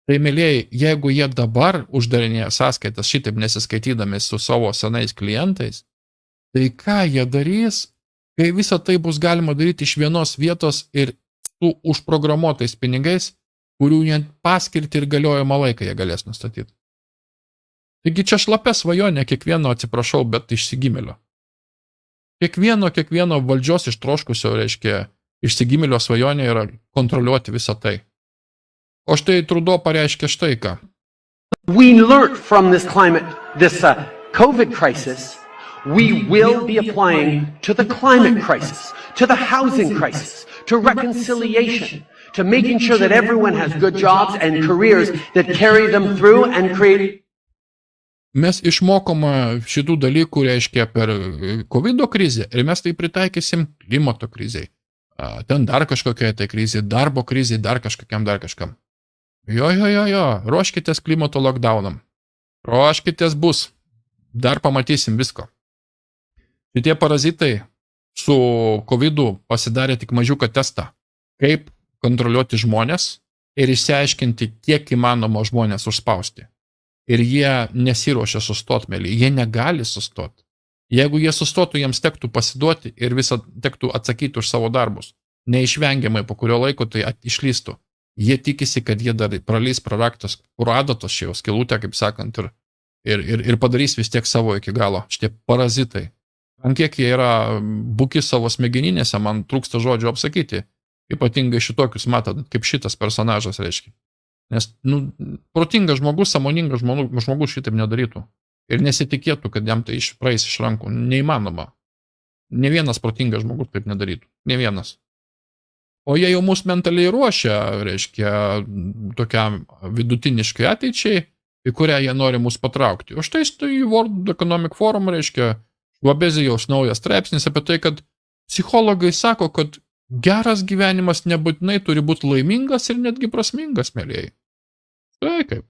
Tai, mėlėjai, jeigu jie dabar uždarinėja sąskaitas šitaip nesiskaitydami su savo senais klientais, tai ką jie darys, kai visą tai bus galima daryti iš vienos vietos ir su užprogramuotais pinigais, kurių net paskirti ir galiojimo laiką jie galės nustatyti. Taigi čia šlapia svajonė kiekvieno, atsiprašau, bet išsigimėlio. Kiekvieno valdžios ištroškusio, reiškia, išsigimėlio svajonė yra kontroliuoti visą tai. O štai Trudeau pareiškia štai ką. We learned from this COVID crisis, we will be applying to the climate crisis, to the housing crisis, to reconciliation, to making sure that everyone has good jobs and careers that carry them through and create. Mes išmokome šitų dalykų, reiškia, per COVID krizę ir mes tai pritaikysim klimato krizei. Ten dar kažkokia tai krizė, darbo krizė, dar kažkam. Jo, ruoškitės klimato lockdownam. Ruoškitės bus. Dar pamatysim visko. Šitie parazitai su COVID pasidarė tik mažiuką testą, kaip kontroliuoti žmonės ir išsiaiškinti, kiek įmanoma žmonės užspausti. Ir jie nesiruošia sustot, mėly. Jie negali sustot. Jeigu jie sustotų, jiems tektų pasiduoti ir visą tektų atsakyti už savo darbus. Neišvengiamai po kurio laiko tai išlystų. Jie tikisi, kad jie dar pralys praraktas adatos čia jau skilutę, kaip sakant, ir padarys vis tiek savo iki galo. Šitie parazitai. Ant kiek jie yra buki savo smegeninėse, man trūksta žodžių apsakyti. Ypatingai šitokius matot, kaip šitas personažas reiškia. Nes, protingas žmogus, sąmoningas žmogus šitaip nedarytų. Ir nesitikėtų, kad jam tai praeis iš rankų. Neįmanoma. Ne vienas protingas žmogus taip nedarytų. Ne vienas. O jie jau mus mentaliai ruošia, reiškia, tokiam vidutiniškai ateičiai, į kurią jie nori mus patraukti. O štai World Economic Forum, reiškia, Švabezijaus naujas straipsnis apie tai, kad psichologai sako, kad geras gyvenimas nebūtinai turi būti laimingas ir netgi prasmingas, mėlėjai. Tai kaip.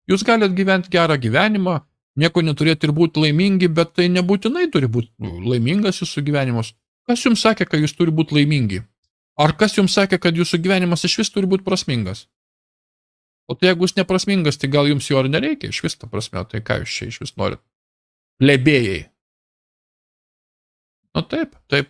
Jūs galite gyventi gerą gyvenimą, nieko neturėti ir būti laimingi, bet tai nebūtinai turi būti laimingas jūsų gyvenimas. Kas jums sakė, kad jūs turi būti laimingi? Ar kas jums sakė, kad jūsų gyvenimas iš vis turi būti prasmingas? O tai jeigu jūs neprasmingas, tai gal jums jo ar nereikia iš vis, ta prasme, tai ką jūs čia iš vis norit? Plebėjai. Taip.